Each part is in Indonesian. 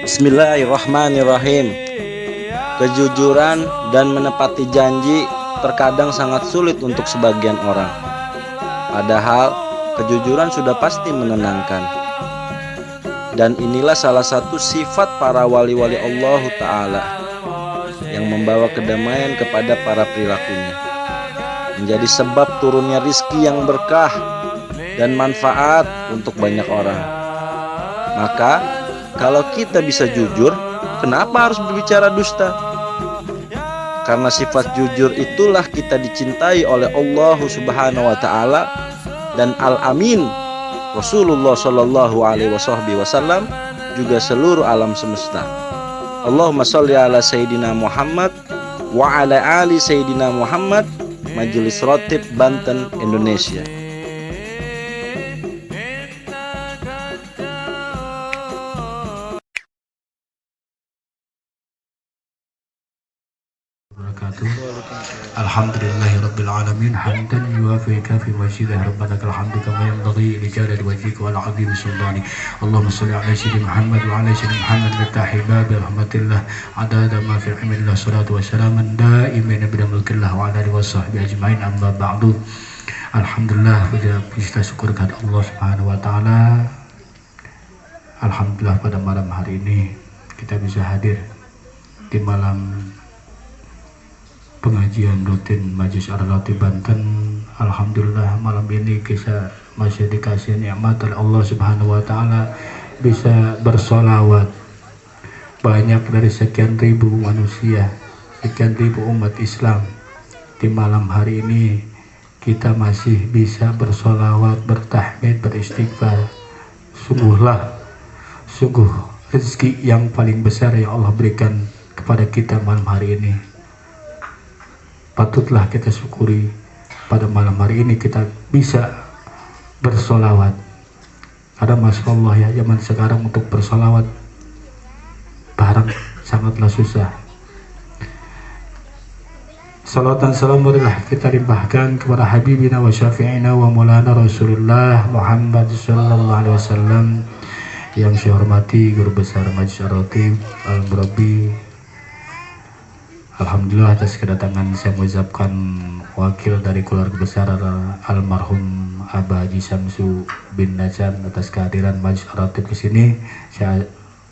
Bismillahirrahmanirrahim. Kejujuran dan menepati janji terkadang sangat sulit untuk sebagian orang. Padahal kejujuran sudah pasti menenangkan. Dan inilah salah satu sifat para wali-wali Allah Ta'ala yang membawa kedamaian kepada para perilakunya, menjadi sebab turunnya rizki yang berkah dan manfaat untuk banyak orang. Maka kalau kita bisa jujur, kenapa harus berbicara dusta? Karena sifat jujur itulah kita dicintai oleh Allah Subhanahu wa Ta'ala dan Al-Amin Rasulullah Shallallahu Alaihi Wasallam, juga seluruh alam semesta. Allahumma sholli ala Sayyidina Muhammad wa ala ali Sayyidina Muhammad. Majelis Rotib Banten, Indonesia. Alhamdulillahirabbil alamin hamdan yuwafi kafi majidah rabbana lakal hamdu kama yanbaghi li jalali wajhika wa ala 'azimi sultani. Allahumma shalli ala sayyidina Muhammad wa ala sayyidina Muhammad miftahi babi rahmatillah adada ma fi ilmillah salatu wassalaman daimin bi mulkillah wa ala alihi washabbihi ajmain amma ba'du. Alhamdulillah, kita syukur kepada Allah Subhanahu wa taala. Alhamdulillah, pada malam hari ini kita bisa hadir di malam pengajian rutin Majelis Ar-Ratib Banten. Alhamdulillah, malam ini kita masih dikasih nikmat oleh Allah Subhanahu wa taala bisa bersolawat banyak dari sekian ribu manusia, sekian ribu umat Islam. Di malam hari ini kita masih bisa bersolawat, bertahmid, beristighfar. Sungguh rezeki yang paling besar yang Allah berikan kepada kita malam hari ini. Patutlah kita syukuri pada malam hari ini kita bisa bersolawat. Ada Masya Allah ya, zaman sekarang untuk bersolawat barang sangatlah susah. Salawat dan salam marilah kita limpahkan kepada Habibina wa Syafi'ina wa Maulana Rasulullah Muhammad sallallahu alaihi wasallam yang saya hormati Guru Besar Majelis Ar-Ratib Al-Murabbi. Alhamdulillah, atas kedatangan saya mengucapkan wakil dari keluarga besar almarhum Aba Haji Samsu bin Najam atas kehadiran Majelis Ar-Ratib ke sini. Saya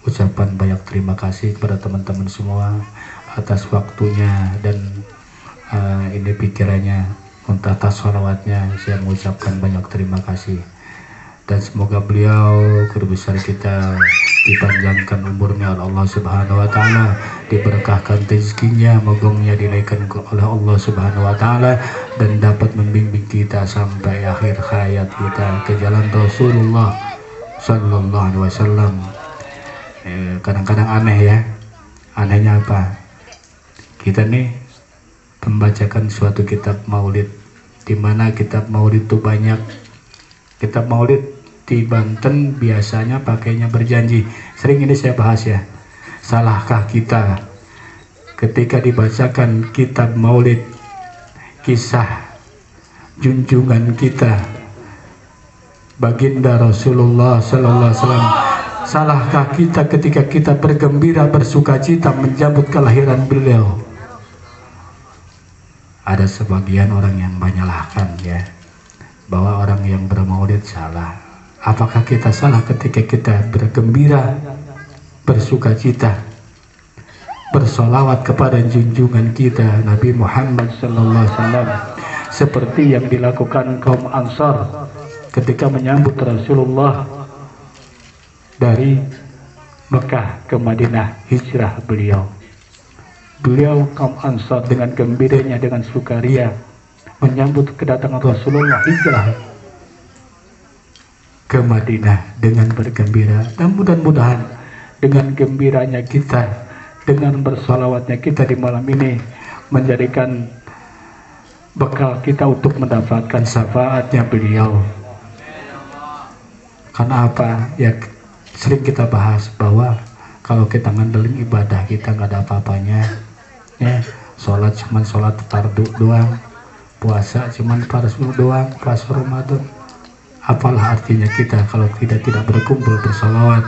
ucapkan banyak terima kasih kepada teman-teman semua atas waktunya dan ini pikirannya untuk atas sholawatnya. Saya mengucapkan banyak terima kasih dan semoga beliau guru besar kita dipanjangkan umurnya oleh Allah Subhanahu wa taala, diberkahkan rezekinya, mogongnya dinaikkan oleh Allah Subhanahu wa taala dan dapat membimbing kita sampai akhir hayat kita ke jalan Rasulullah sallallahu alaihi wasallam. Kadang-kadang aneh ya. Anehnya apa? Kita nih membacakan suatu kitab maulid, di mana kitab maulid itu banyak. Kitab maulid di Banten biasanya pakainya berjanji. Sering ini saya bahas ya. Salahkah kita ketika dibacakan kitab maulid kisah junjungan kita baginda Rasulullah sallallahu alaihi wasallam? Salahkah kita ketika kita bergembira bersukacita menyambut kelahiran beliau? Ada sebagian orang yang menyalahkan ya, bahwa orang yang bermaulid salah. Apakah kita salah ketika kita bergembira, bersukacita, bersolawat kepada junjungan kita Nabi Muhammad sallallahu alaihi wasallam seperti yang dilakukan kaum Ansar ketika menyambut Rasulullah dari Mekah ke Madinah, hijrah beliau. Beliau kaum Ansar dengan gembiranya, dengan sukaria menyambut kedatangan Rasulullah hijrah ke Madinah dengan bergembira. Dan mudah-mudahan dengan gembiranya kita, dengan bersolawatnya kita di malam ini menjadikan bekal kita untuk mendapatkan syafaatnya beliau. Karena apa? Ya sering kita bahas bahwa kalau kita ngandelin ibadah kita nggak ada apa-apanya ya. Sholat cuman sholat fardu doang, puasa cuman fardu doang, puasa Ramadan. Apalah artinya kita kalau kita tidak berkumpul bersolawat?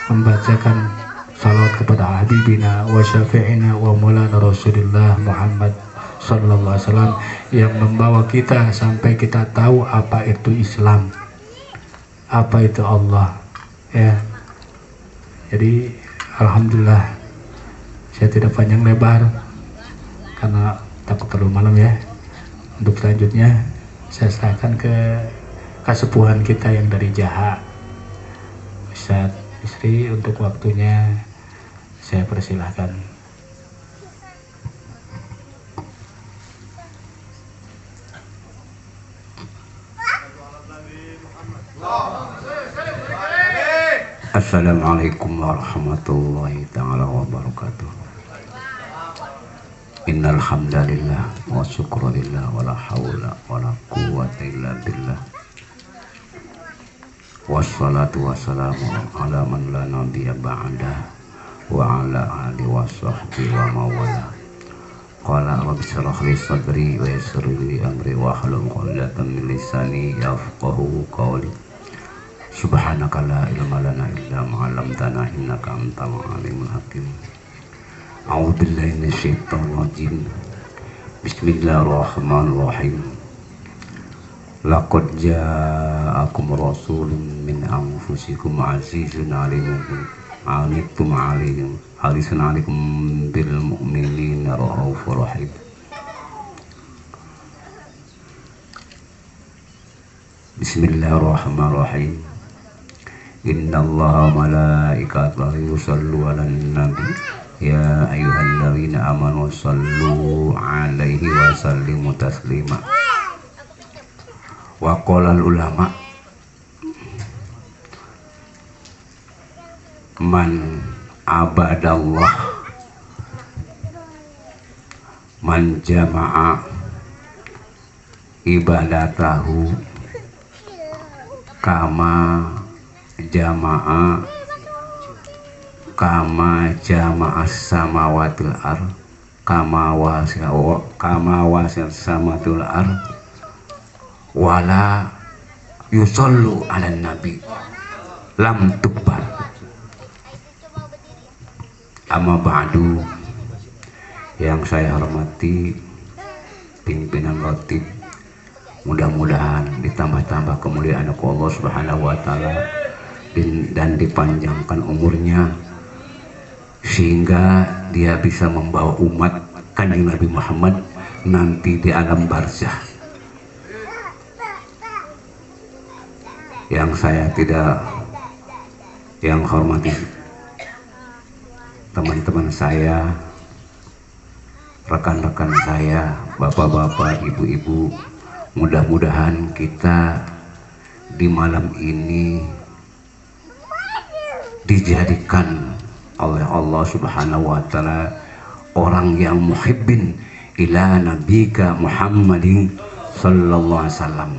membacakan salawat kepada habibina wa syafi'ina wa maulana Rasulullah Muhammad sallallahu alaihi wasallam yang membawa kita sampai kita tahu apa itu Islam, apa itu Allah, ya. Jadi alhamdulillah saya tidak panjang lebar karena takut terlalu malam ya. Untuk selanjutnya saya serahkan ke kasepuhan kita yang dari Jaha, Ustaz Isri, untuk waktunya saya persilahkan. Assalamualaikum warahmatullahi ta'ala wabarakatuh. Innal hamdalillah wa syukrulillah wa la haula wa la quwwata illa billah. Wassalatu wassalamu ala man la nabiyya ba'da wa ala alihi wa sahbihi wa mawala. Qala rabbi shrah li sadri wa yassir li amri wa hlul 'uqdatam min lisani yafqahu qawli. Subhanaka la ilma lana illa ma 'allamtana innaka antal alimul hakim. A'udzu billahi minasyaitonir rajim. Bismillahirrahmanirrahim. Laqad ja'akum rasulun min anfusikum 'azizun 'alaikum a'anittum 'alaihim harisun 'alaikum bil mu'minina raufur rahim. Bismillahirrahmanirrahim. Innallaha malaikatahu yusallu 'alan nabi ya ayyuhalladzina amanu sallu 'alaihi wa sallimu taslima. Wa qala ulama man abadallah man jama'a ibadatahu kama jama'a samawatil ar kama wasil samawatil ar wala yusallu ala nabi lam tubbal. Amma ba'du. Yang saya hormati pimpinan Lotib, mudah-mudahan ditambah-tambah kemuliaan Allah Subhanahu wa taala dan dipanjangkan umurnya sehingga dia bisa membawa umat Kanjeng Nabi Muhammad nanti di alam barzah. Yang saya tidak yang hormati teman-teman saya, rekan-rekan saya, bapak-bapak, ibu-ibu, mudah-mudahan kita di malam ini dijadikan oleh Allah Subhanahu wa taala orang yang muhibbin ila nabika Muhammadin sallallahu alaihi wasallam,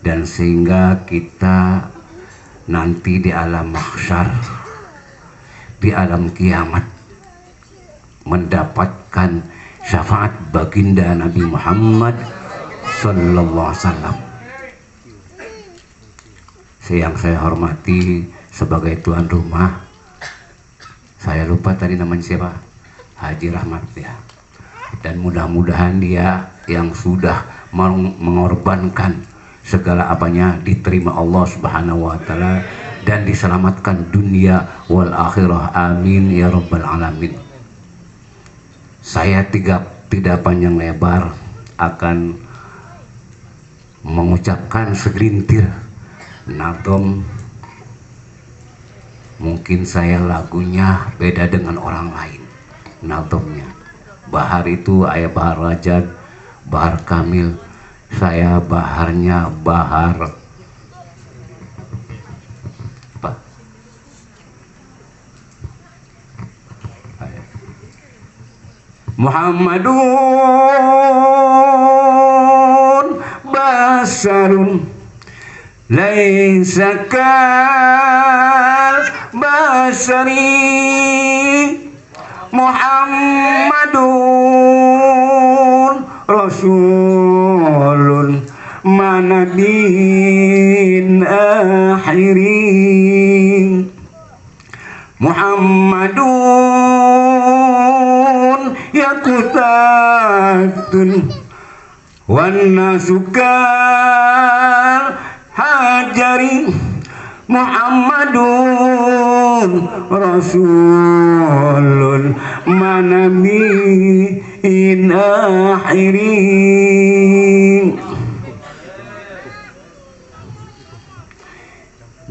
dan sehingga kita nanti di alam mahsyar, di alam kiamat mendapatkan syafaat baginda Nabi Muhammad sallallahu alaihi wasallam. Yang saya hormati sebagai tuan rumah, saya lupa tadi namanya siapa, Haji Rahmat ya. Dan mudah-mudahan dia yang sudah mengorbankan segala apanya diterima Allah Subhanahu wa taala dan diselamatkan dunia wal akhirah, amin ya rabbal alamin. Saya tidak panjang lebar akan mengucapkan segelintir nadom. Mungkin saya lagunya beda dengan orang lain nadomnya. Bahar itu ayah Bahar Rajad, Bahar Kamil, saya baharnya Bahar apa? Muhammadun basarun laisa kal basari, Muhammadun rasulun manabin akhirin. Muhammadun yakutatun wan nasukal hajari Muhammadun Rasulun manami akhirin.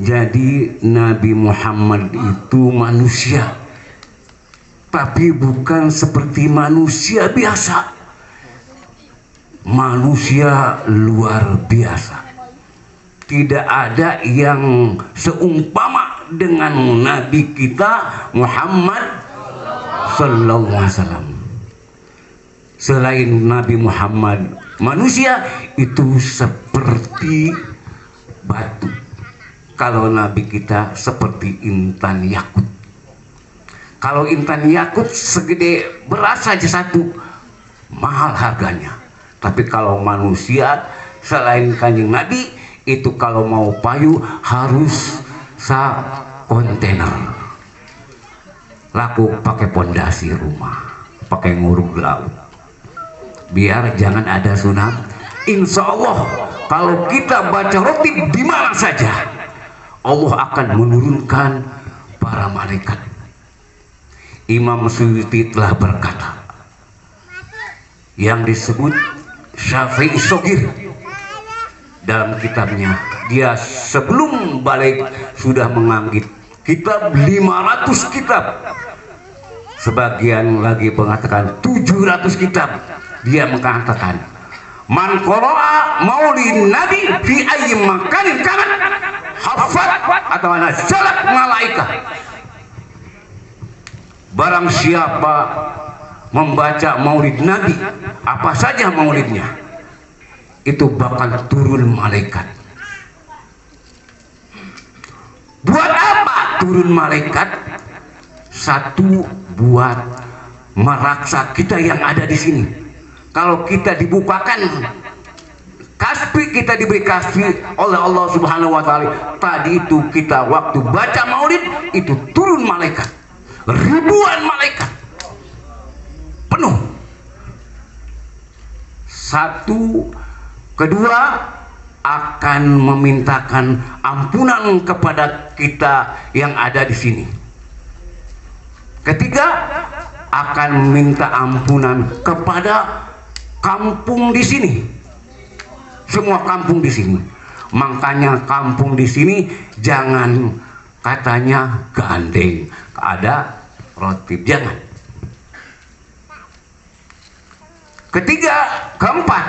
Jadi Nabi Muhammad itu manusia, tapi bukan seperti manusia biasa. Manusia luar biasa. Tidak ada yang seumpama dengan Nabi kita Muhammad sallallahu alaihi wasallam. Selain Nabi Muhammad manusia itu seperti batu. Kalau Nabi kita seperti intan yakut. Kalau intan yakut segede beras saja satu, mahal harganya. Tapi kalau manusia selain Kanjeng Nabi itu kalau mau payu harus kontainer. Laku pakai pondasi rumah, pakai nguruk laut. Biar jangan ada tsunami. Insya Allah kalau kita baca rotib di mana saja, Allah akan menurunkan para malaikat. Imam Suyuti telah berkata yang disebut Syafi'i Shogir dalam kitabnya, dia sebelum balik sudah menganggit kitab 500 kitab, sebagian lagi mengatakan 700 kitab. Dia mengatakan man qara'a maulid nabi fi ayyi makanin kanat hafat atau nazalat malaikah. Barang siapa membaca maulid nabi, apa saja maulidnya, itu bakal turun malaikat. Buat apa turun malaikat? Satu, buat meraksa kita yang ada di sini. Kalau kita dibukakan kasfi, kita diberi kasfi oleh Allah Subhanahu wa taala. Tadi itu kita waktu baca maulid itu turun malaikat, ribuan malaikat penuh. Satu, kedua akan memintakan ampunan kepada kita yang ada di sini. Ketiga, akan minta ampunan kepada kampung di sini. Semua kampung di sini. Makanya kampung di sini jangan katanya gandeng, ada rotib, jangan. Ketiga, keempat,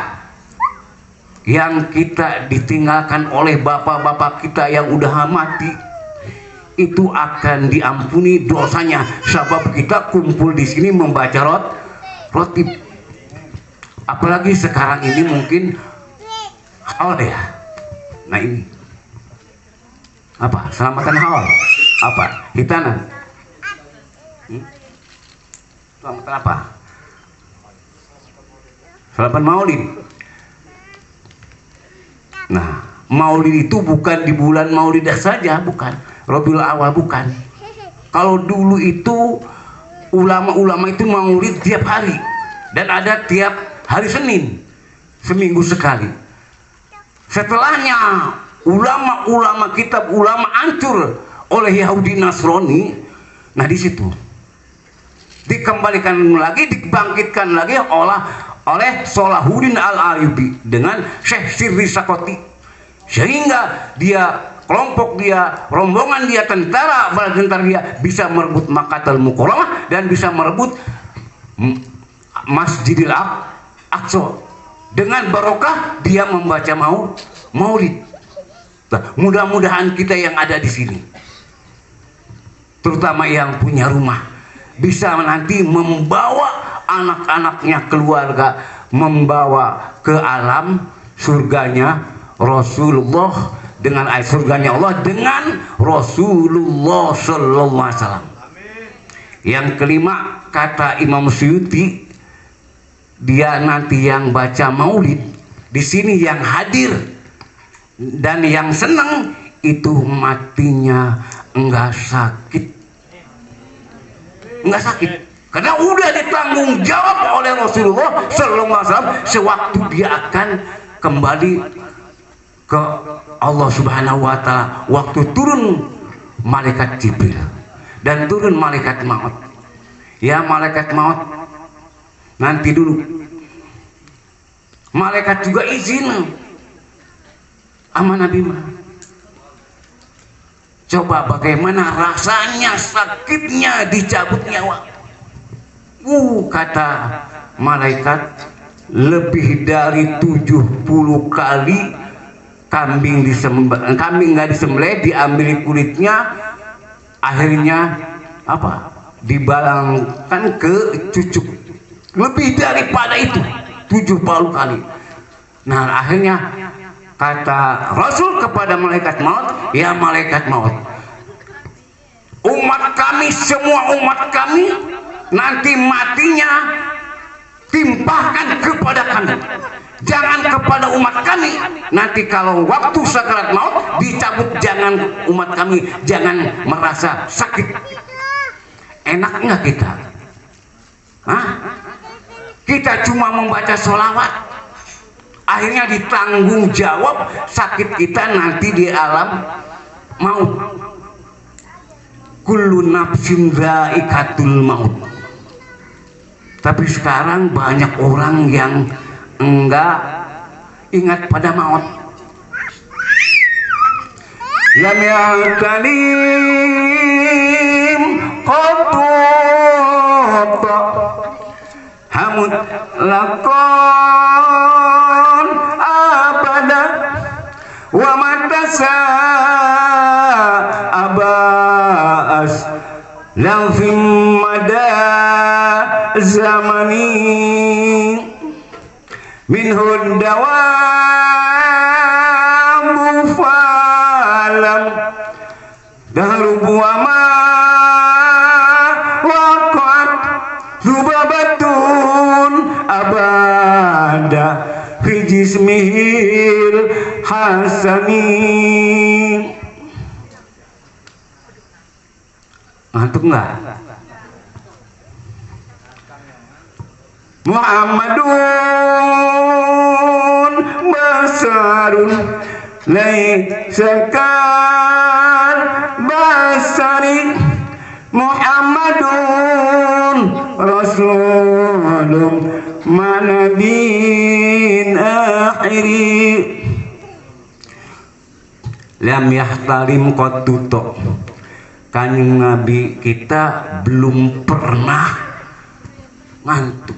yang kita ditinggalkan oleh bapak-bapak kita yang udah mati, itu akan diampuni dosanya. Sebab kita kumpul di sini membaca rotib. Apalagi sekarang ini mungkin haul ya. Nah ini apa? Selamatan haul. Apa? Hitanan. Selamatan apa? Selamatan maulid. Nah, maulid itu bukan di bulan maulidah saja, bukan. Rabiul Awal, bukan. Kalau dulu itu ulama-ulama itu maulid tiap hari, dan ada tiap hari Senin, seminggu sekali. Setelahnya ulama-ulama kitab ulama hancur oleh Yahudi Nasrani. Nah di situ dikembalikan lagi, dibangkitkan lagi oleh Salahuddin Al-Ayyubi dengan Syekh Sirri Sakoti, sehingga dia kelompok dia, rombongan dia, tentara bala tentara dia bisa merebut Makkatul Mukarramah dan bisa merebut Masjidil Aqsa. Dengan barokah dia membaca maulid. Nah, mudah-mudahan kita yang ada di sini, terutama yang punya rumah, bisa nanti membawa anak-anaknya, keluarga, membawa ke alam surganya Rasulullah, dengan ayat surganya Allah dengan Rasulullah sallallahu alaihi wasallam. Yang kelima, kata Imam Suyuti, dia nanti yang baca maulid di sini, yang hadir dan yang senang itu matinya enggak sakit, nggak sakit karena udah ditanggung jawab oleh Rasulullah Sallallahu Alaihi Wasallam sewaktu dia akan kembali ke Allah Subhanahu Wa Taala, waktu turun malaikat Jibril dan turun malaikat maut. Ya malaikat maut, nanti dulu malaikat juga izin sama Nabi mah. Coba bagaimana rasanya sakitnya dicabut nyawa. Kata malaikat, lebih dari 70 kali kambing nggak disembelih, diambil kulitnya, akhirnya apa? Dibalangkan ke cucuk. Lebih daripada itu 70 kali. Nah akhirnya kata Rasul kepada malaikat maut, ya malaikat maut, umat kami, semua umat kami nanti matinya timpahkan kepada kami, jangan kepada umat kami. Nanti kalau waktu sakaraat maut dicabut, jangan umat kami, jangan merasa sakit. Enak nggak kita? Hah? Kita cuma membaca sholawat, akhirnya ditanggung jawab sakit kita nanti di alam maut. Kullu nafsin dha'iqatul maut. Tapi sekarang banyak orang yang enggak ingat pada maut. Lam ya'talim qatut hamud lakon abada wa matasa abas lafim mada zamani minhud dawamu falam dahrubu wa ma waqat zubabatun abada fi jismihil hasani. Ngantuk nggak? Muhammadun basarun laisa kal basari Muhammadun rasulun manabin akhiri lam yahtalim qattuto. Kanjeng Nabi kita belum pernah ngantuk,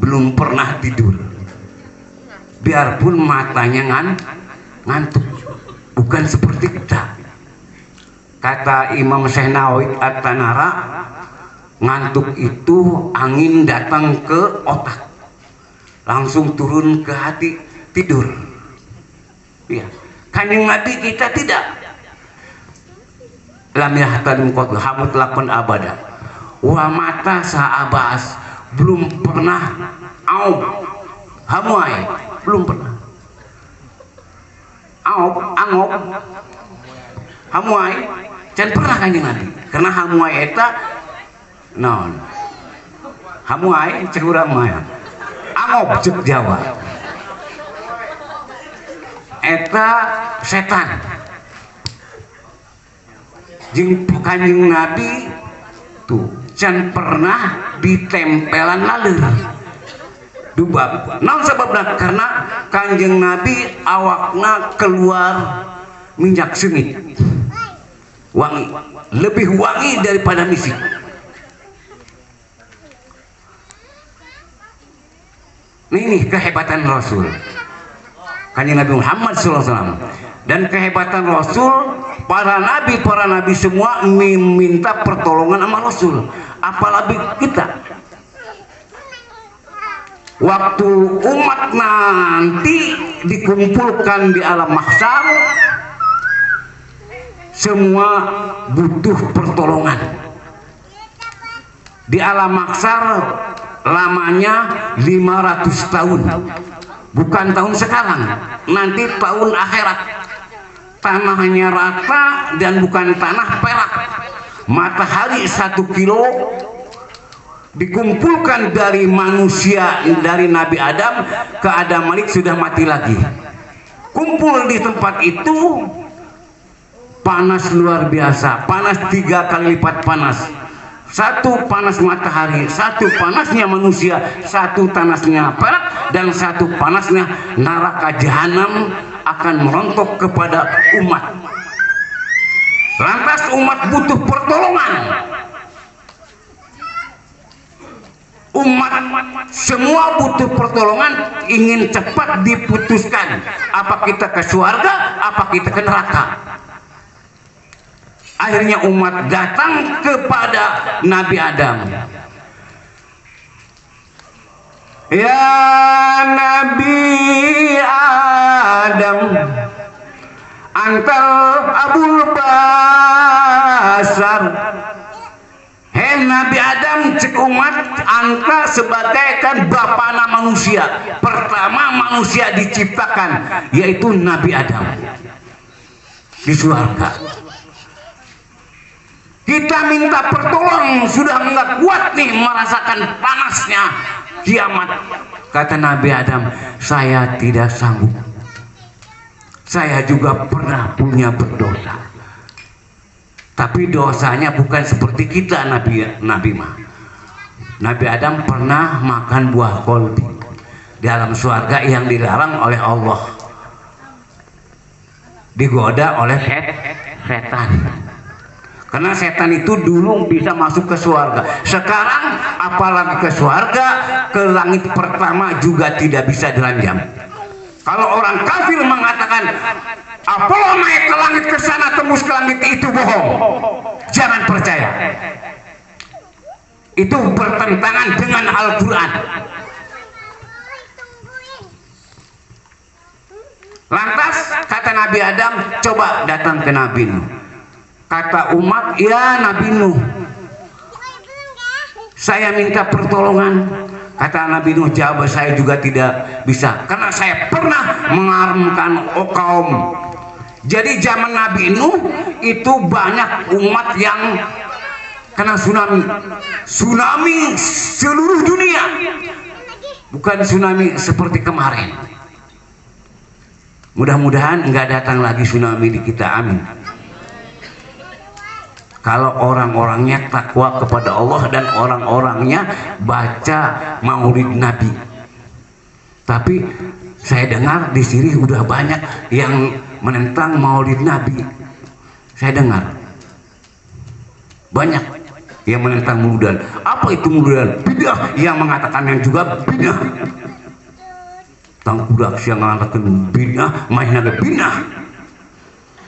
belum pernah tidur, biarpun matanya ngantuk, bukan seperti kita. Kata Imam Syekh Nawawi At-Tanara, ngantuk itu angin datang ke otak langsung turun ke hati, tidur. Ya, Kanjeng Nabi kita tidak. Lam yahtadim qad hamut lakon abada wa mata saabas, belum pernah au hamuai, belum pernah au angop hamuai, can pernah Kanjeng Nabi, karena hamuai eta non hamuai cek urang mah angop cek Jawa eta setan. Jeung Kanjeng Nabi tuh can pernah ditempelan laleur dubab. Naon sababna? Karena Kanjeng Nabi awakna keluar minyak sengit, wangi, lebih wangi daripada misik. Ini kehebatan Rasul Kanjeng Nabi Muhammad SAW, dan kehebatan Rasul. Para nabi semua meminta pertolongan sama Rasul, apalagi kita. Waktu umat nanti dikumpulkan di alam mahsyar, semua butuh pertolongan. Di alam mahsyar lamanya 500 tahun, bukan tahun sekarang, nanti tahun akhirat. Tanahnya rata dan bukan tanah perak. Matahari 1 kilo dikumpulkan dari manusia, dari Nabi Adam ke Adam Malik sudah mati lagi. Kumpul di tempat itu, panas luar biasa, panas 3 kali lipat panas. Satu panas matahari, satu panasnya manusia, satu panasnya perak, dan satu panasnya neraka jahanam akan merontok kepada umat. Lantas umat butuh pertolongan. Umat semua butuh pertolongan, ingin cepat diputuskan apa kita ke surga, apa kita ke neraka. Akhirnya umat datang kepada Nabi Adam. Ya Nabi Adam, antar Abul Basar. Hei Nabi Adam, cek umat, anta sebagai kan bapana manusia. Pertama manusia diciptakan, yaitu Nabi Adam di surga. Kita minta pertolongan, sudah nggak kuat nih merasakan panasnya kiamat. Kata Nabi Adam, saya tidak sanggup. Saya juga pernah punya berdosa. Tapi dosanya bukan seperti kita, Nabi mah. Nabi Adam pernah makan buah kolbi dalam surga yang dilarang oleh Allah. Digoda oleh setan. Karena setan itu dulu bisa masuk ke surga. Sekarang apalagi ke surga, ke langit pertama juga tidak bisa dilanjam. Kalau orang kafir mengatakan Apollo naik ke langit ke sana, tembus ke langit, itu bohong. Jangan percaya. Itu bertentangan dengan Al-Quran. Lantas kata Nabi Adam, coba datang ke Nabi Nuh. Kata umat, ya Nabi Nuh, saya minta pertolongan. Kata Nabi Nuh, jawab saya juga tidak bisa, karena saya pernah mengharamkan kaum. Jadi zaman Nabi Nuh itu banyak umat yang kena tsunami. Tsunami seluruh dunia, bukan tsunami seperti kemarin. Mudah-mudahan nggak datang lagi tsunami di kita, amin. Kalau orang-orangnya takwa kepada Allah dan orang-orangnya baca maulid Nabi. Tapi saya dengar di sini udah banyak yang menentang maulid Nabi. Saya dengar banyak yang menentang maulidan. Apa itu maulidan? Bidah. Yang mengatakan yang juga bidah. Tangkudak yang mengatakan bidah, mainnya bidah.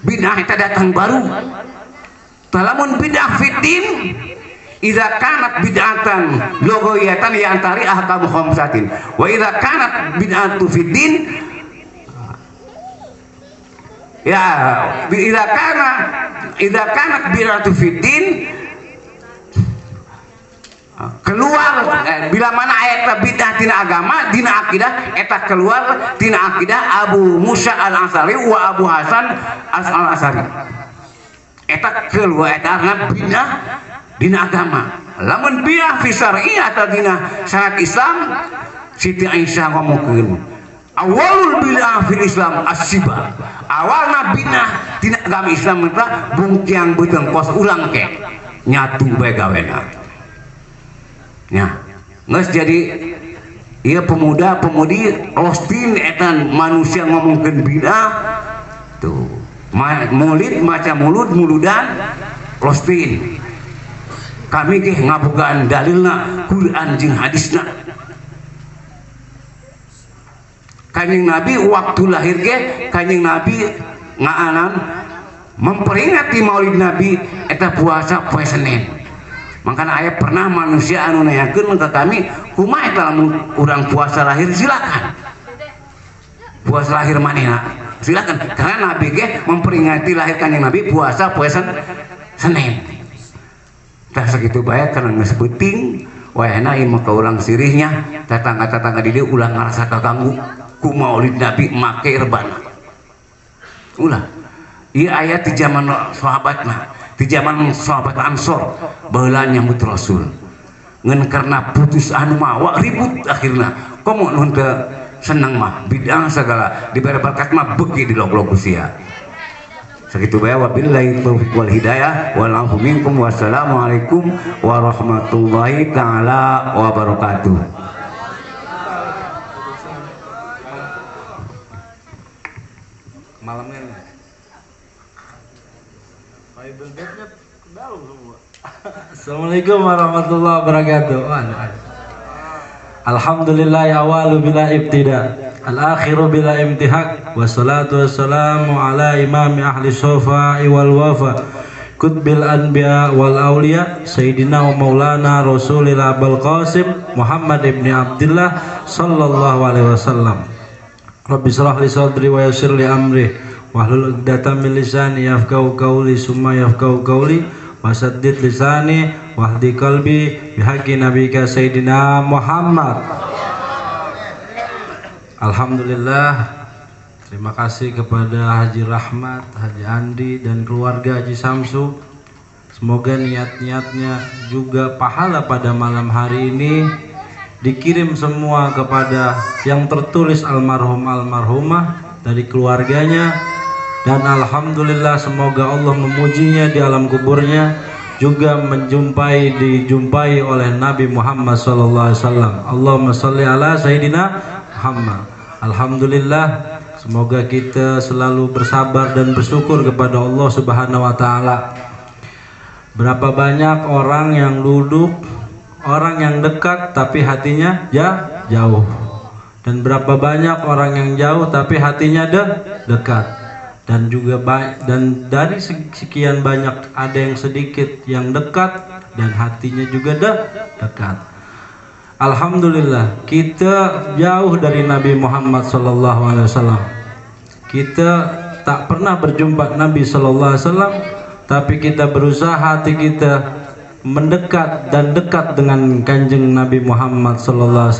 Bidah itu datang baru. Talamun bid'ah fiddin idza kanat bid'atan logoyatan ya antari ahkam khamsatin wa idza kanat bid'atu fiddin ya idza kanat bid'atu fiddin keluar bila mana ayat bid'ah tina agama dina akidah eta keluar tina akidah Abu Musa al-Asari wa Abu Hasan al-Asari. Eta keluar eta bidah dina agama. Lamun bidah fi syar'i atau dina syariat Islam, Siti Aisyah ngomongkeun. Awalul bidah fil Islam as-siba. Awalna bidah dina agama Islam eta bungkiang beuteung kos ulang ke. Nyatu bae gawena. Nya, geus jadi ieu pemuda-pemudi Austin eta manusia ngomongkeun bidah tuh. Maulid maca muludan Rostin kami ke ngabogaan dalilna Quran jeung hadisna. Kanjeng Nabi waktu lahir ge Kanjeng Nabi ngaanan memperingati maulid Nabi eta puasa poe Senin. Makana aya pernah manusia anu nanyakeun ke kami, kumaha eta lamun urang puasa lahir? Silakan. Puasa lahir manehna? Silakan, karena Nabi ke memperingati lahir Kanjeng Nabi puasa poe Senin. Tah sakitu bae karena geus peuting wayahna ieu mah ka urang sirihnya tetangga-tetangga di dieu ulah ngarasa kaganggu ku maulid Nabi make rebana. Ulah. Ieu ayat di zaman sahabatna, di zaman sahabat Ansor baheula nyambut Rasul. ngan karena putus anu mah wa ribut akhirna komo nun teu senang mah bidang segala diberi berkat mah beuki di log-log usia sakitu bae wabillahi taufiq wal hidayah wal afu minkum wassalamualaikum warahmatullahi taala wabarakatuh. Malamnya Assalamualaikum warahmatullahi wabarakatuh. Alhamdulillah awalu bila ibtida al-akhiru bila imtihak wassalatu wassalamu ala imami ahli sofa'i wal wafa kutbil anbiya wal awliya sayyidina wa maulana rasulillah abul qasim Muhammad ibni Abdillah sallallahu alaihi wasallam. Rabbi shrah li sadri wa yassir li amri wahlul 'uqdatam min lisani yafqahu qawli summa yafqahu qawli wasaddid lisani wahdi qalbi bihaqqi nabika sayyidina Muhammad. Alhamdulillah, terima kasih kepada Haji Rahmat, Haji Andi dan keluarga Haji Samsu. Semoga niat-niatnya juga pahala pada malam hari ini dikirim semua kepada yang tertulis almarhum almarhumah dari keluarganya, dan alhamdulillah semoga Allah memujinya di alam kuburnya, juga dijumpai oleh Nabi Muhammad SAW. Allahumma sholli ala Sayyidina Muhammad. Alhamdulillah, semoga kita selalu bersabar dan bersyukur kepada Allah Subhanahu wa Ta'ala. Berapa banyak orang yang duduk, orang yang dekat tapi hatinya jauh, dan berapa banyak orang yang jauh tapi hatinya dekat. Dan juga dan dari sekian banyak ada yang sedikit yang dekat dan hatinya juga dekat. Alhamdulillah, kita jauh dari Nabi Muhammad SAW. Kita tak pernah berjumpa Nabi SAW, tapi kita berusaha hati kita mendekat dan dekat dengan kanjeng Nabi Muhammad SAW.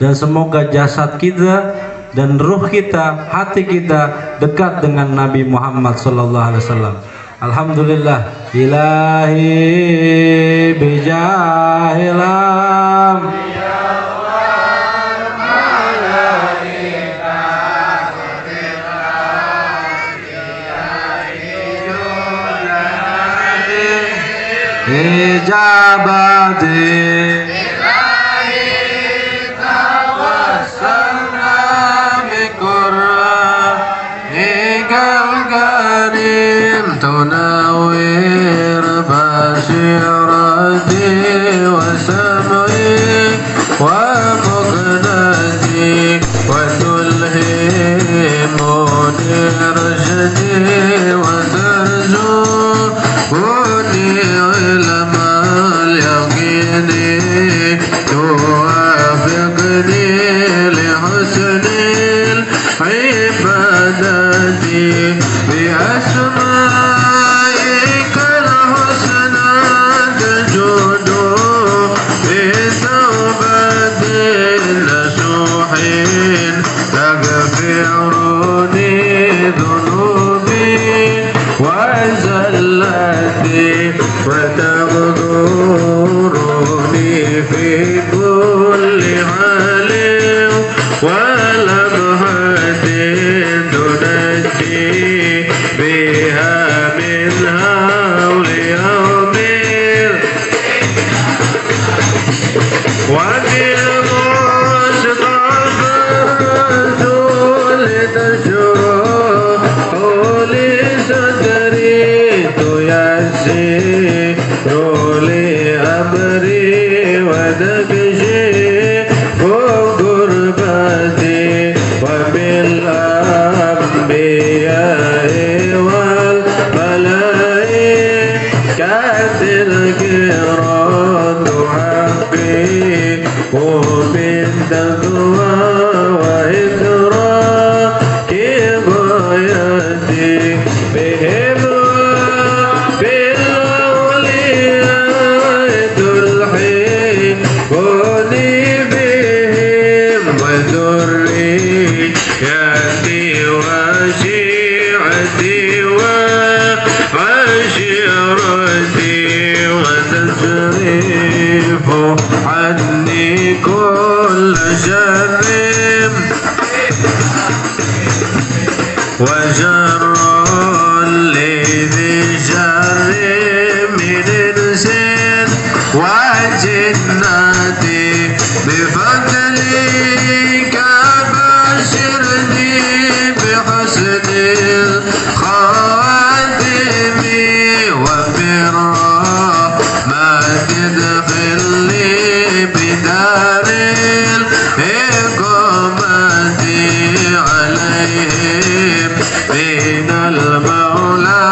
Dan semoga jasad kita dan ruh kita, hati kita dekat dengan Nabi Muhammad SAW. Alhamdulillah, ilahi bijahilam ijabati تناور بشيرتي وسمعي ومقنتي وتلهمني رشدي وترزقني علم اليقين توافقني لحسن العبادة بأسمائك الحسنى تجود بتوبة نصوح تغفرني ذنوبي وزلتي وتغفرني في كل حال ولمحة تنجي بها من هول يوم وبالمصطفى الرسول تشرح لي صدري تيسر لي أمري وتكشف كربتي وبالأنبياء والملائكة الكرام تحقق بالتقوى وإدراك غايتي بهم بالأولياء تلحقني بهم وذريتي وشيعتي وعشيرتي وتصريف كل شر وشر لذي شر من الإنس والجنة بفضلك بشرني بحسن الخواتم وبالرحمة ادخلني بدار الإقامة عليهم من المولى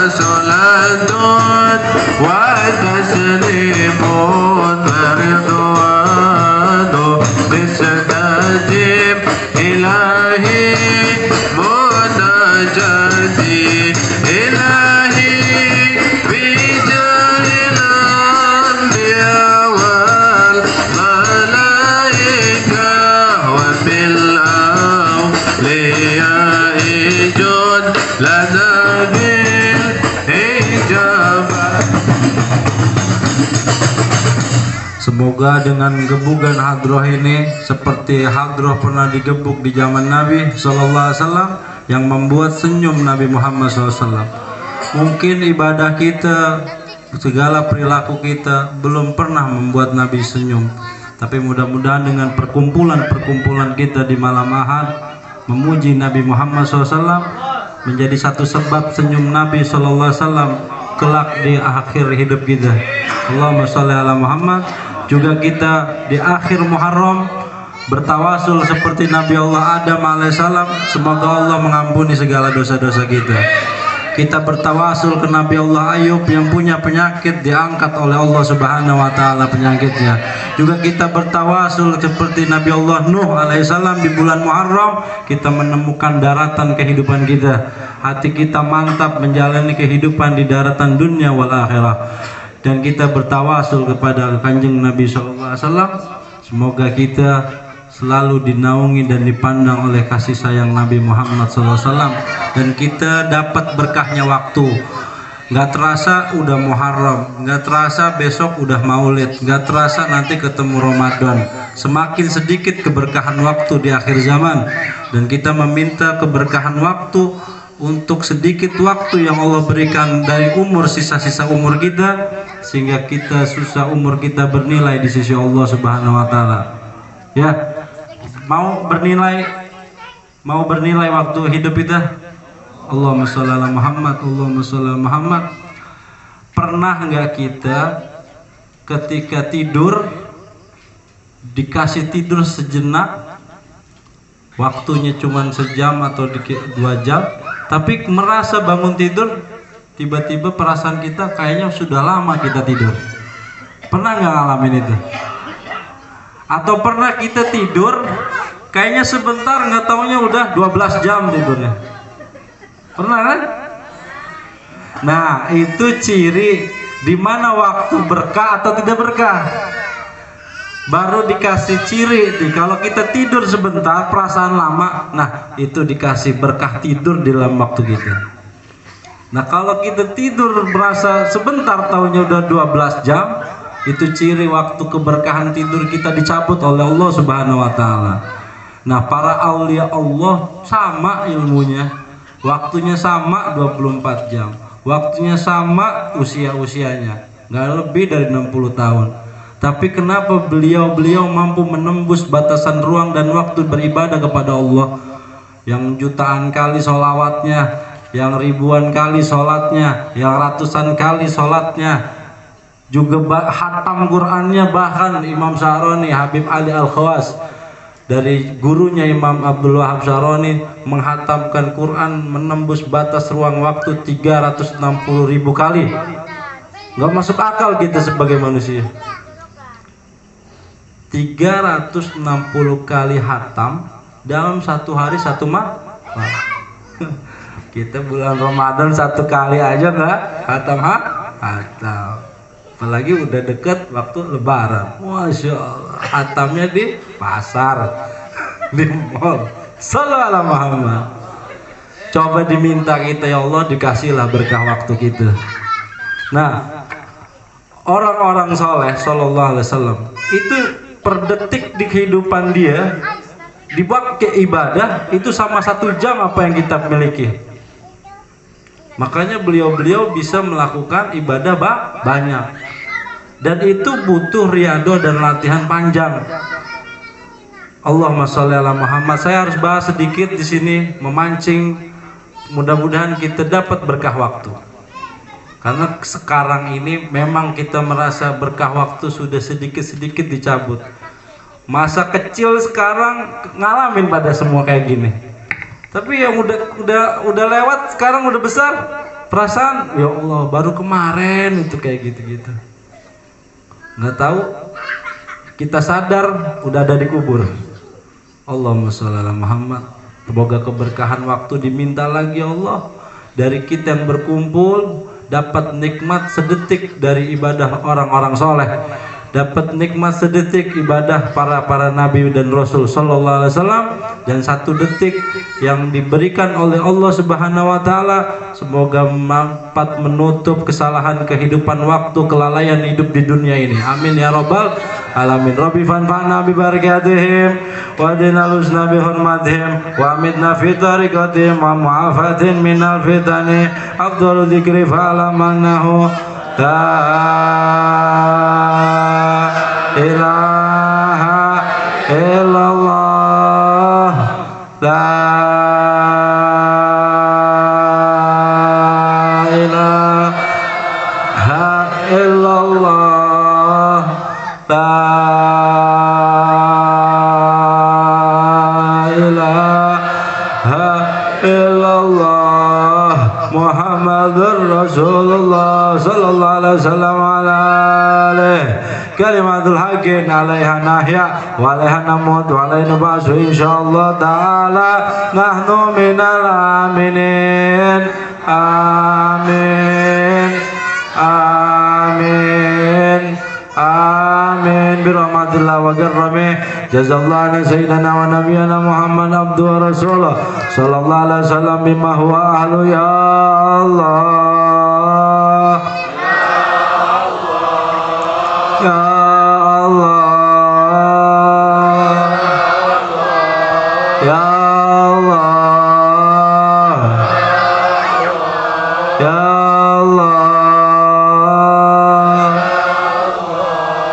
صلاة وتسليم ورضوان بسداد إلهي مناجاتي إلهي بجاه الأنبياء والملائكة وبالأولياء جد لنا بالإجابة. Semoga dengan gebukan hadroh ini seperti hadroh pernah digebuk di zaman Nabi SAW yang membuat senyum Nabi Muhammad SAW. Mungkin ibadah kita, segala perilaku kita belum pernah membuat Nabi senyum, tapi mudah-mudahan dengan perkumpulan-perkumpulan kita di malam Ahad memuji Nabi Muhammad SAW menjadi satu sebab senyum Nabi SAW kelak di akhir hidup kita. Allahumma sholli ala Muhammad. Juga kita di akhir Muharram bertawasul seperti Nabi Allah Adam alaihissalam, semoga Allah mengampuni segala dosa-dosa kita. Kita bertawasul ke Nabi Allah Ayub yang punya penyakit, diangkat oleh Allah Subhanahu wa taala penyakitnya. Juga kita bertawasul seperti Nabi Allah Nuh alaihissalam di bulan Muharram, kita menemukan daratan kehidupan kita. Hati kita mantap menjalani kehidupan di daratan dunia wal akhirah. Dan kita bertawasul kepada Kanjeng Nabi SAW, semoga kita selalu dinaungi dan dipandang oleh kasih sayang Nabi Muhammad SAW, dan kita dapat berkahnya waktu. Nggak terasa udah Muharram, nggak terasa besok udah Maulid, nggak terasa nanti ketemu Ramadan. Semakin sedikit keberkahan waktu di akhir zaman, dan kita meminta keberkahan waktu untuk sedikit waktu yang Allah berikan dari umur, sisa-sisa umur kita, sehingga kita susah umur kita bernilai di sisi Allah Subhanahu wa taala. Ya, mau bernilai waktu hidup kita. Allahumma sholli ala Muhammad, Allahumma sholli ala Muhammad. Pernah enggak kita ketika tidur dikasih tidur sejenak, waktunya cuma sejam atau 2 jam, tapi merasa bangun tidur tiba-tiba perasaan kita kayaknya sudah lama kita tidur? Pernah nggak ngalamin itu? Atau pernah kita tidur kayaknya sebentar, nggak taunya udah 12 jam tidurnya? Pernah kan? Nah, itu ciri di mana waktu berkah atau tidak berkah. Baru dikasih ciri nih, kalau kita tidur sebentar perasaan lama, nah itu dikasih berkah tidur di dalam waktu kita. Nah kalau kita tidur berasa sebentar taunya udah 12 jam, itu ciri waktu keberkahan tidur kita dicabut oleh Allah Subhanahu wa taala. Nah para aulia Allah sama ilmunya, waktunya sama 24 jam, waktunya sama usia-usianya, nggak lebih dari 60 tahun. Tapi kenapa beliau mampu menembus batasan ruang dan waktu beribadah kepada Allah, yang jutaan kali sholawatnya, yang ribuan kali sholatnya, yang ratusan kali sholatnya, juga khatam Qur'annya. Bahkan Imam Syaroni, Habib Ali Al-Khawas, dari gurunya Imam Abdul Wahab Syaroni, menghatamkan Quran menembus batas ruang waktu 360.000 kali. Nggak masuk akal kita sebagai manusia. 360 kali hatam dalam satu hari satu malam. Kita bulan Ramadan 1 kali aja nggak hatam hatam, apalagi udah deket waktu Lebaran. Masya Allah, hatamnya di pasar, di mall. Sallallahu alaihi Muhammad. Coba diminta kita, ya Allah, dikasihlah berkah waktu kita. Nah, orang-orang soleh Sallallahu alaihi wasallam itu per detik di kehidupan dia dipakai ibadah itu sama 1 jam apa yang kita miliki. Makanya beliau-beliau bisa melakukan ibadah banyak, dan itu butuh riyadhah dan latihan panjang. Allahumma sholli ala Muhammad. Saya harus bahas sedikit di sini, memancing, mudah-mudahan kita dapat berkah waktu. Karena sekarang ini memang kita merasa berkah waktu sudah sedikit-sedikit dicabut. Masa kecil sekarang ngalamin pada semua kayak gini. Tapi yang udah lewat sekarang udah besar, perasaan ya Allah baru kemarin itu kayak gitu-gitu. Nggak tahu, kita sadar udah ada di kubur. Allahumma sholli ala Muhammad. Semoga keberkahan waktu diminta lagi Allah dari kita yang berkumpul, dapat nikmat sedetik dari ibadah orang-orang soleh, dapat nikmat sedetik ibadah para nabi dan rasul sallallahu alaihi wasallam, dan 1 detik yang diberikan oleh Allah Subhanahu wa taala semoga mampat menutup kesalahan kehidupan waktu, kelalaian hidup di dunia ini. Amin ya rabbal alamin. Rabbi fanfa'na bi barakatihim wa dinal husna bi hurmatihim wa amitna fi tariqatihim wa mu'afatin minal fitani afdalu dzikri fa'lamannahu la ilaha illallah, la ilaha illallah, la ilaha illallah, Muhammadur Rasulullah sallallahu alaihi wasallam ala alihi kalimatul haqqin alaiha nahya wa alaiha namut wa alaiha nab'asu insyaallah ta'ala nahnu minal aminin. Amin amin amin birahmatillah wa karramih. Jazallahu sayyidina wa nabiyana Muhammad abdu wa rasulullah sallallahu alaihi wasallam bima huwa ahlu ya Allah ya Allah ya Allah ya Allah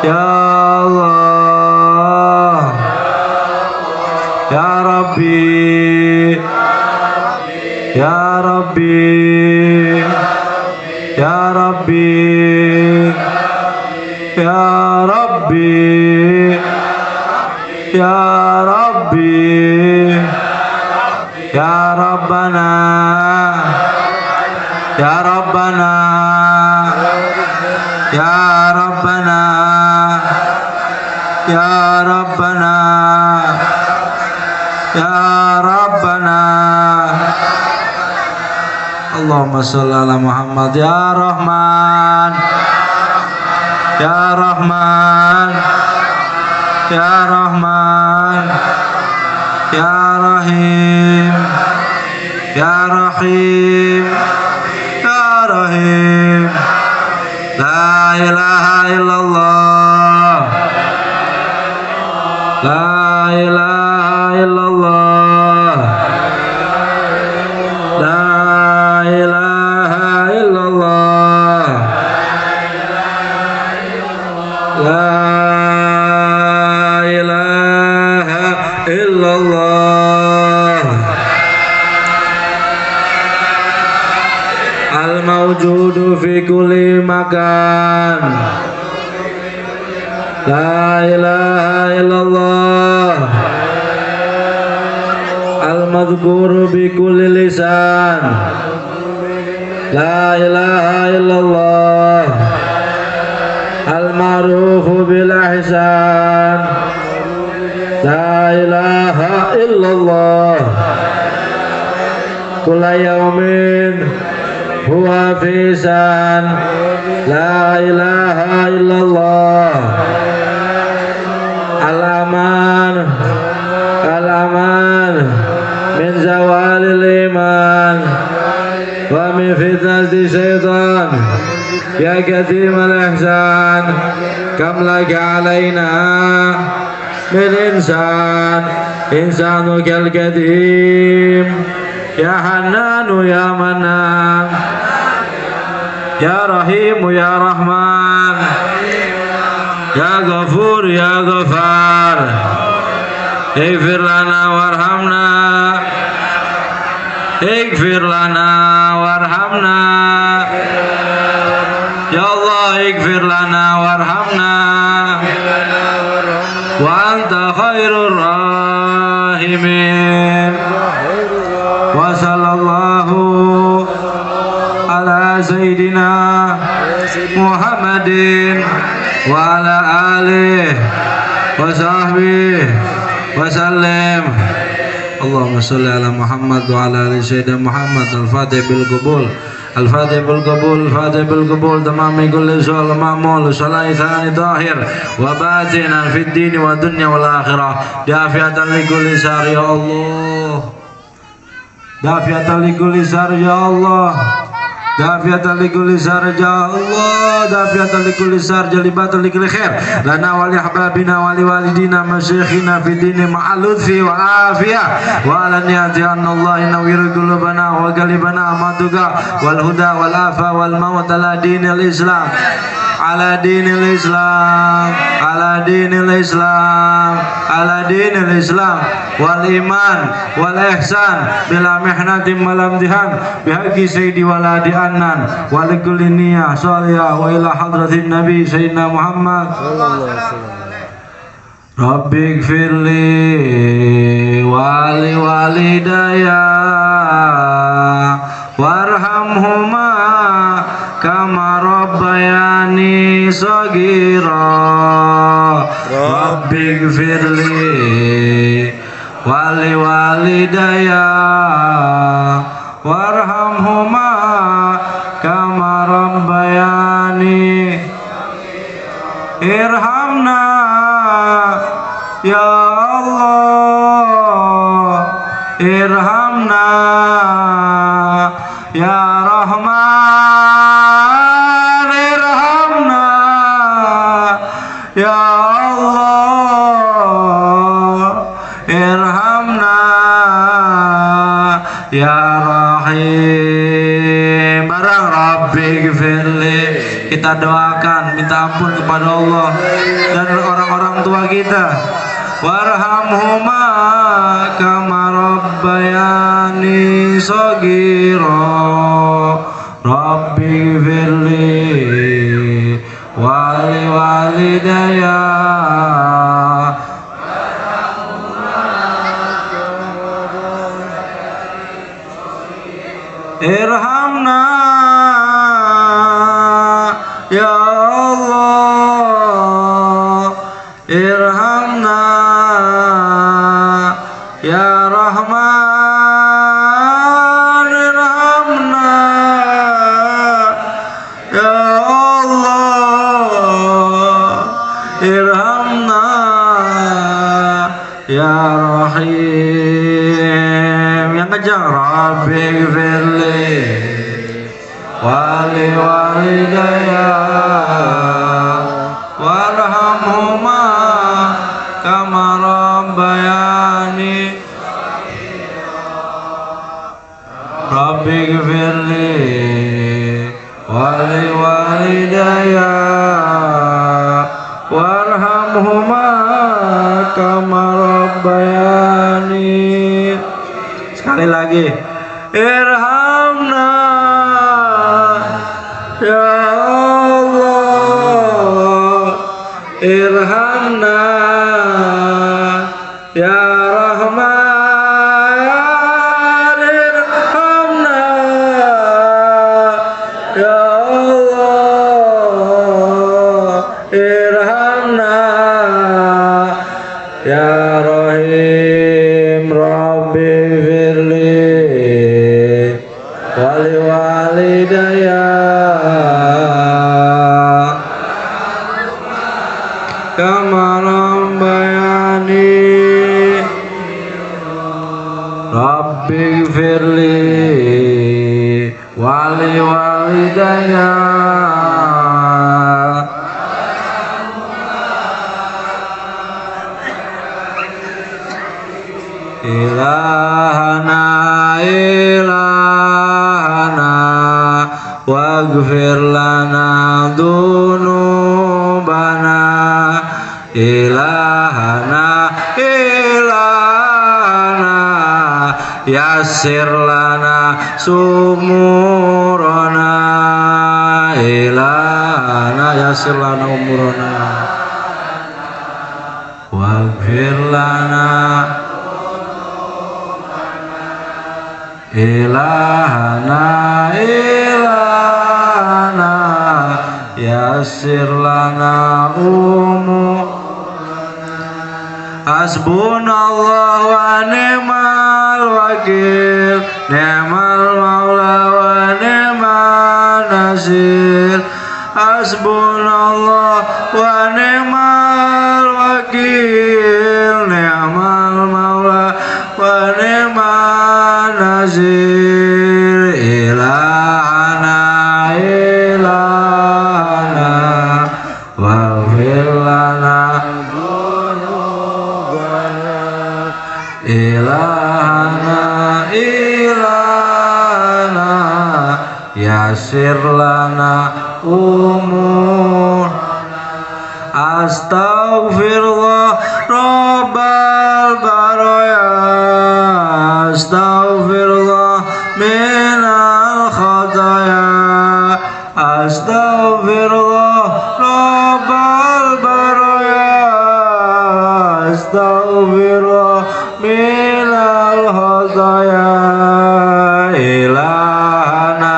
ya Allah ya Rabbi ya Rabbi ya Rabbi ya Rabbi ya Rabbi ya Rabbana ya Rabbana ya Rabbana ya Rabbana ya Rabbana. Allahumma sholli ala Muhammad. Ya Rahman ya Rahman ya Rahman ya Rahim ya Rahim ya Rahim. La ilaha illallah, la ilaha illallah, la ilaha illallah, la ilaha illallah. Al-mawjudu fi kulli makan, la ilaha illallah, al-madhkuru bi kulli lisan, la ilaha illallah, al-ma'rufu bil ihsan, la ilaha illallah. Kulla yawmin huwa fisan, la ilaha illallah. Alaman alaman min zawalil iman wa min fitnati syaitan ya katimal ihsan, كم لك علينا من إنسانك القديم يا حنان يا منان يا رحيم يا رحمن يا غفور يا غفار اغفر لنا وارحمنا اغفر لنا وارحمنا يا الله اغفر لنا وارحمنا وأنت خير الراحمين وصلى الله على سيدنا محمد وعلى آله وصحبه وسلم اللهم صل على محمد وعلى آل سيدنا محمد الفاتح بالقبول الفاتح بالقبول الفاتح بالقبول تمام كل سؤال معمول صلاة ثاني ظاهر وباطنا في الدين والدنيا والآخرة دافعة لكل سار يا الله دافعة لكل سار يا الله دافعة لكل سار يا الله دافعة لكل سار جلبات لكل خير لنا ولأحبابنا ولوالدينا مشايخنا في الدين مع اللطف والعافية وعلى نيات أن الله ينور قلوبنا وقلبنا أماتك والهدى والعافى والموت على دين الإسلام على دين الإسلام على دين الإسلام على دين الإسلام والإيمان والإحسان بلا محنة ولا امتحان بحق سيدي ولادي أنان ولكل نية صالحة وإلى حضرة النبي سيدنا محمد ربي اغفر لي ولوالدي وارحمهما كما ربياني صغيرا ربي اغفر لي ولوالدي وارحمهما كما ربياني ارحمنا يا الله ارحمنا يا رحمن ارحمنا يا الله ارحمنا ya Rahim. Barang Rabbi gfirli, kita doakan minta ampun kepada Allah dan orang-orang tua kita. Warhamhuma kama rabbayani shaghira. Rabbi gfirli wali walidayya. Irhamna ya Allah, irhamna ya Rahman, irhamna ya Allah, irhamna ya Rahim. Yang kencang, Rabbi gfirli wali walidayya warhamhuma kama rabbayani. Rabbi gfirli wali walidayya warhamhuma kama rabbayani. Sekali lagi, irhamna ya Allah, irhamna ya Rahman, irhamna ya Allah, irhamna ya Rahim. Rabbi firli wali walidayya kama rabbayani. Rabbi firli wali walidayya waghfir lana dzunubana ilahana yassir lana sumurana ilahana yassir lana umurana waghfir lana ilahana yassir lana hasbunallah wa ni'mal wakil ni'mal maula wa ni'mal nasir hasbunallah wa ni'mal wakil ni'mal maula wa ni'mal nasir ilahana waghfir lana ilahana yassir lana umur astaghfirullah rabbal baraya astaghfirullah minal khataya astaghfirullah rabbal baraya astaghfirullah minal khataya ilahana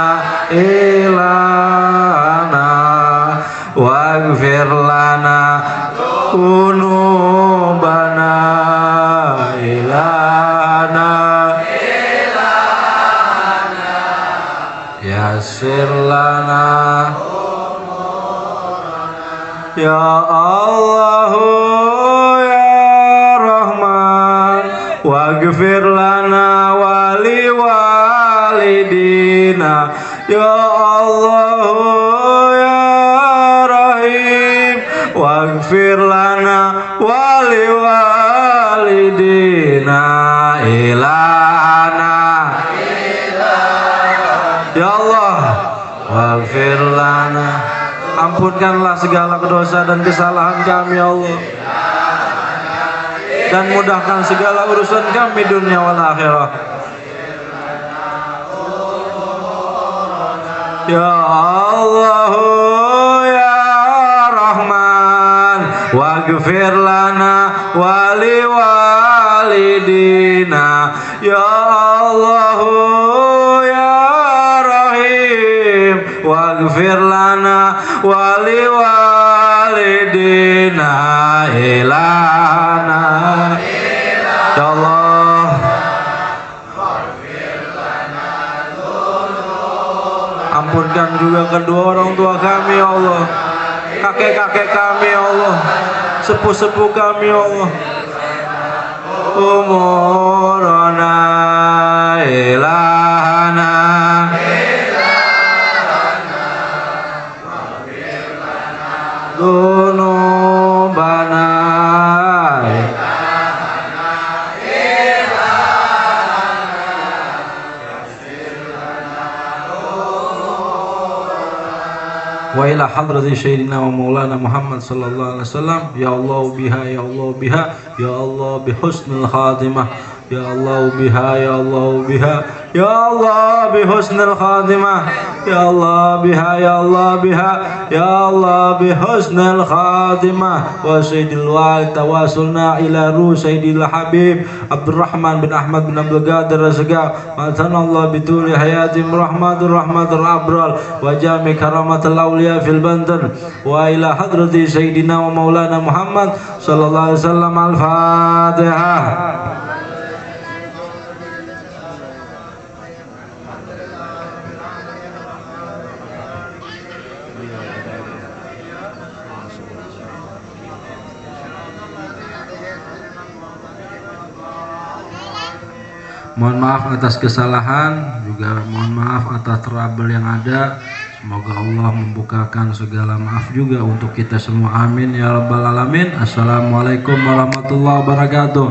waghfir lana dzunubana ilahana yassir lana ya Allah ya Rahman waghfir lana wali walidina ya Allah ya Rahim waghfir lana wali walidina ilahana ya Allah waghfir lana ampunkanlah segala dosa dan kesalahan kami ya Allah dan mudahkan segala urusan kami dunia wal akhirah ya Allah ya Rahman waghfir lana wali walidina ya Allah ya Rahim waghfir lana wali walidina ilahana ya Allah ampunkan juga kedua orang tua kami ya Allah kakek-kakek kami ya Allah sepuh-sepuh kami ya Allah umurana ilahana dzunubana wa ila hadrati sayyidina wa maulana Muhammad sallallahu alaihi wasallam ya Allah biha ya Allah biha ya Allah bihusnil khatimah ya Allah biha ya Allah biha ya Allah bihusnil khatimah ya Allah biha ya Allah biha ya Allah bihusnil khatimah wa sayyidil walid tawasulna ila ruh sayyidil habib Abdurrahman bin Ahmad bin Abdul Qadir Razga matanallah bituli hayatim rahmatur abral wa jami karamatul awliya fil bandan wa ila hadrati sayyidina wa maulana Muhammad sallallahu alaihi wasallam al-Fatihah. Mohon maaf atas kesalahan, juga mohon maaf atas trouble yang ada. Semoga Allah membukakan segala maaf juga untuk kita semua. Amin ya rabbal alamin. Assalamualaikum warahmatullahi wabarakatuh.